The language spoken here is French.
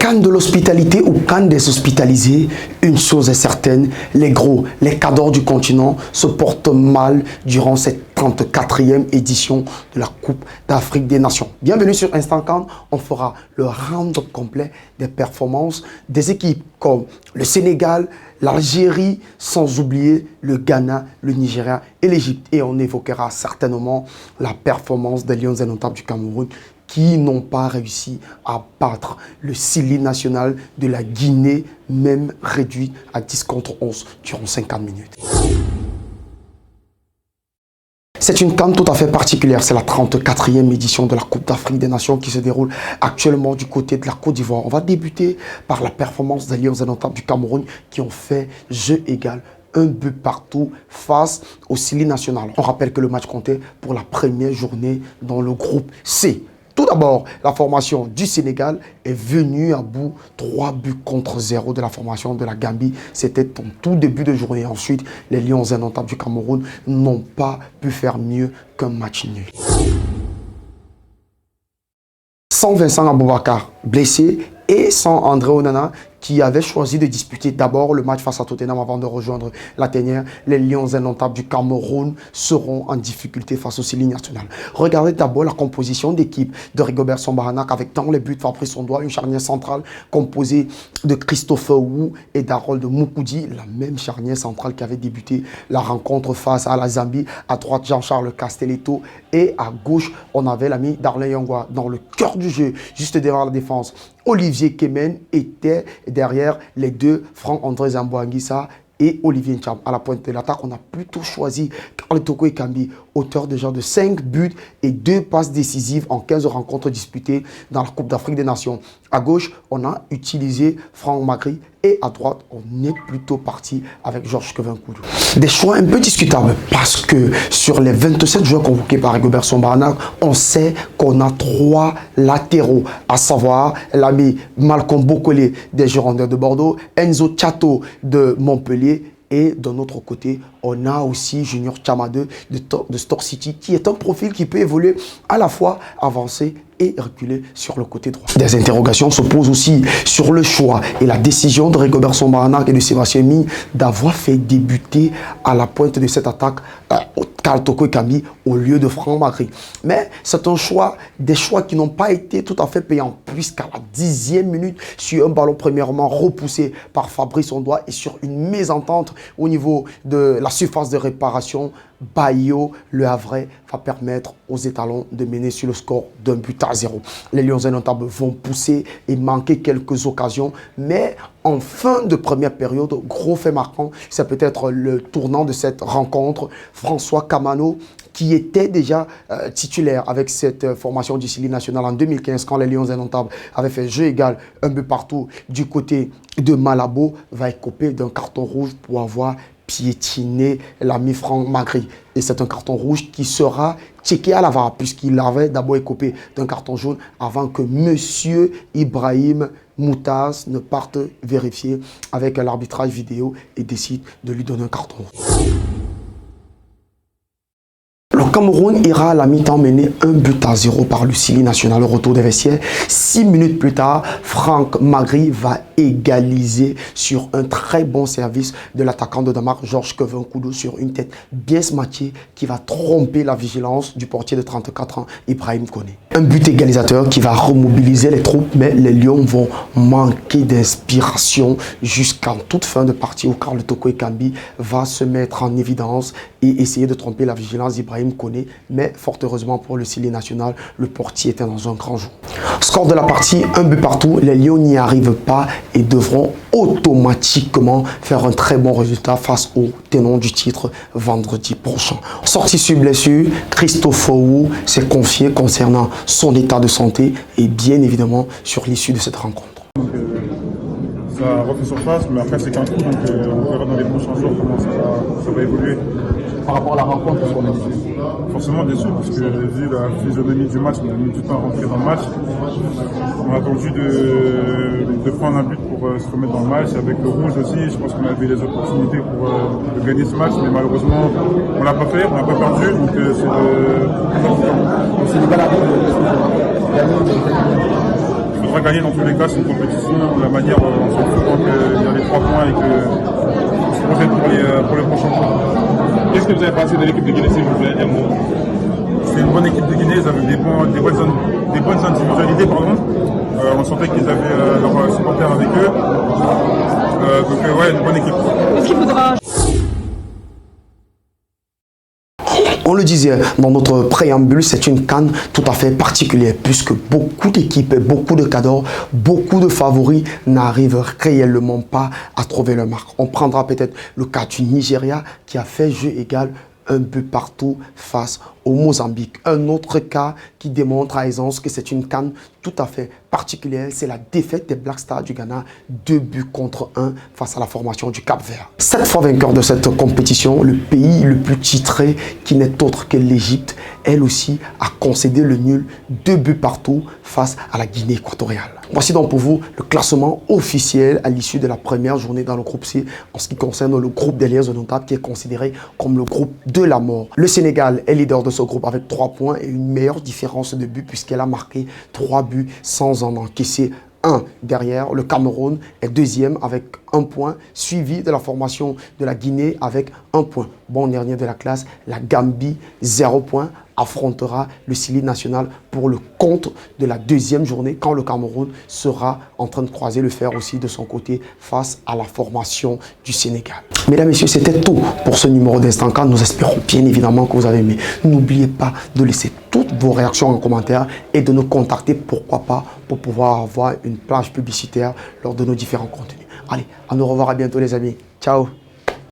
Quand de l'hospitalité ou quand des hospitalisés, une chose est certaine, les gros, les cadors du continent se portent mal durant cette 34e édition de la Coupe d'Afrique des Nations. Bienvenue sur Instant Can, on fera le round-up complet des performances des équipes comme le Sénégal, l'Algérie, sans oublier le Ghana, le Nigeria et l'Égypte. Et on évoquera certainement la performance des Lions indomptables du Cameroun qui n'ont pas réussi à battre le Sili national de la Guinée, même réduit à 10 contre 11 durant 50 minutes. C'est une CAN tout à fait particulière, c'est la 34e édition de la Coupe d'Afrique des Nations qui se déroule actuellement du côté de la Côte d'Ivoire. On va débuter par la performance des Lions indomptables du Cameroun qui ont fait jeu égal, un but partout face au Sili national. On rappelle que le match comptait pour la première journée dans le groupe C. Tout d'abord, la formation du Sénégal est venue à bout 3 buts contre 0 de la formation de la Gambie. C'était en tout début de journée. Ensuite, les Lions indomptables du Cameroun n'ont pas pu faire mieux qu'un match nul. Sans Vincent Aboubakar blessé et sans André Onana qui avait choisi de disputer d'abord le match face à Tottenham avant de rejoindre la tanière, les Lions indomptables du Cameroun seront en difficulté face au Sili national. Regardez d'abord la composition d'équipe de Rigobert Song-Bahanac avec dans les buts Fabrice Ondoa, une charnière centrale composée de Christopher Wu et d'Harold Moukoudi, la même charnière centrale qui avait débuté la rencontre face à la Zambie. À droite, Jean-Charles Castelletto et à gauche, on avait l'ami Darlin Yongwa dans le cœur du jeu, juste devant la défense. Olivier Kemen était derrière les deux, Franck-André Zambo-Anguissa et Olivier Ncham. À la pointe de l'attaque, on a plutôt choisi Karl Toko Ekambi, auteur déjà de 5 buts et 2 passes décisives en 15 rencontres disputées dans la Coupe d'Afrique des Nations. À gauche, on a utilisé Franck Magri et à droite, on est plutôt parti avec Georges Kevinkoudou. Des choix un peu discutables parce que sur les 27 joueurs convoqués par Rigobert Song-Bahanac, on sait qu'on a 3 latéraux, à savoir l'ami Malcolm Bokole des Girondins de Bordeaux, Enzo Chato de Montpellier. Et de notre côté, on a aussi Junior Chamade de Stoke City, qui est un profil qui peut évoluer à la fois avancé et reculer sur le côté droit. Des interrogations se posent aussi sur le choix et la décision de Rigobert Song-Bahanac et de Sébastien Mille d'avoir fait débuter à la pointe de cette attaque Karl Toko Ekambi au lieu de Franck Magri. Mais c'est un choix, des choix qui n'ont pas été tout à fait payants, puisqu'à la 10e minute, sur un ballon premièrement repoussé par Fabrice Ondoa et sur une mésentente au niveau de la surface de réparation, Bayo, le Havrais, va permettre aux étalons de mener sur le score d'1 but à 0. Les Lions indomptables vont pousser et manquer quelques occasions, mais en fin de première période, gros fait marquant, c'est peut-être le tournant de cette rencontre. François Kamano, qui était déjà titulaire avec cette formation du Sili national en 2015, quand les Lions indomptables avaient fait jeu égal, un but partout du côté de Malabo, va écoper d'un carton rouge pour avoir piétiné l'ami Franck Magri. Et c'est un carton rouge qui sera checké à la VAR, puisqu'il avait d'abord écopé d'un carton jaune avant que monsieur Ibrahim Moutaz ne parte vérifier avec l'arbitrage vidéo et décide de lui donner un carton rouge. Le Cameroun ira à la mi-temps mené 1 but à 0 par le Sili national au retour des vestiaires. 6 minutes plus tard, Franck Magri va égaliser sur un très bon service de l'attaquant de Damas, Georges Kevinkoudou, sur une tête bien smatchée qui va tromper la vigilance du portier de 34 ans, Ibrahim Koné. Un but égalisateur qui va remobiliser les troupes, mais les Lions vont manquer d'inspiration jusqu'en toute fin de partie où Karl Toko Ekambi va se mettre en évidence et essayer de tromper la vigilance d'Ibrahim Koné, mais fort heureusement pour le Sili national, le portier était dans un grand jour. Score de la partie, 1 but partout, les Lions n'y arrivent pas et devront automatiquement faire un très bon résultat face au tenant du titre vendredi prochain. Sorti sur blessure, Christopher Wu s'est confié concernant son état de santé et bien évidemment sur l'issue de cette rencontre. Ça refait surface, mais après c'est qu'un coup, donc on verra dans les prochains jours comment ça va évoluer. Par rapport à la rencontre, est-ce qu'on est déçu? Forcément déçu, parce que vu la physionomie du match, on a mis du temps à rentrer dans le match. On a attendu de prendre un but pour se remettre dans le match. Avec le rouge aussi, je pense qu'on avait les opportunités pour de gagner ce match, mais malheureusement, on l'a pas fait, on n'a pas perdu, donc c'est le Sénégal a gagné. faudra gagner dans tous les cas, c'est une compétition. La manière, on s'en fout tant qu'il y a les 3 points et que se projette pour les prochains tours. Qu'est-ce que vous avez pensé de l'équipe de Guinée si vous voulez dire un mot? C'est une bonne équipe de Guinée, ils avaient des bonnes individualités, pardon. On sentait qu'ils avaient leurs supporters avec eux. Donc ouais, une bonne équipe. Est-ce qu'il faudra... On le disait dans notre préambule, c'est une CAN tout à fait particulière puisque beaucoup d'équipes, beaucoup de cadors, beaucoup de favoris n'arrivent réellement pas à trouver leur marque. On prendra peut-être le cas du Nigeria qui a fait jeu égal un peu partout face au Mozambique. Un autre cas qui démontre à aisance que c'est une CAN tout à fait particulière, c'est la défaite des Black Stars du Ghana, 2-1 face à la formation du Cap-Vert. 7 fois vainqueur de cette compétition, le pays le plus titré qui n'est autre que l'Égypte, elle aussi a concédé le nul, 2 partout face à la Guinée équatoriale. Voici donc pour vous le classement officiel à l'issue de la première journée dans le groupe C en ce qui concerne le groupe des Lions indomptables qui est considéré comme le groupe de la mort. Le Sénégal est leader de ce groupe avec 3 points et une meilleure différence de but puisqu'elle a marqué 3 buts sans en encaisser un. Derrière, le Cameroun est deuxième avec 1 point, suivi de la formation de la Guinée avec 1 point. Bon dernier de la classe, la Gambie, 0 point, affrontera le Sili national pour le compte de la deuxième journée quand le Cameroun sera en train de croiser le fer aussi de son côté face à la formation du Sénégal. Mesdames, Messieurs, c'était tout pour ce numéro d'Instant CAN. Nous espérons bien évidemment que vous avez aimé. N'oubliez pas de laisser toutes vos réactions en commentaire et de nous contacter, pourquoi pas, pour pouvoir avoir une plage publicitaire lors de nos différents contenus. Allez, à nous revoir, à bientôt les amis. Ciao.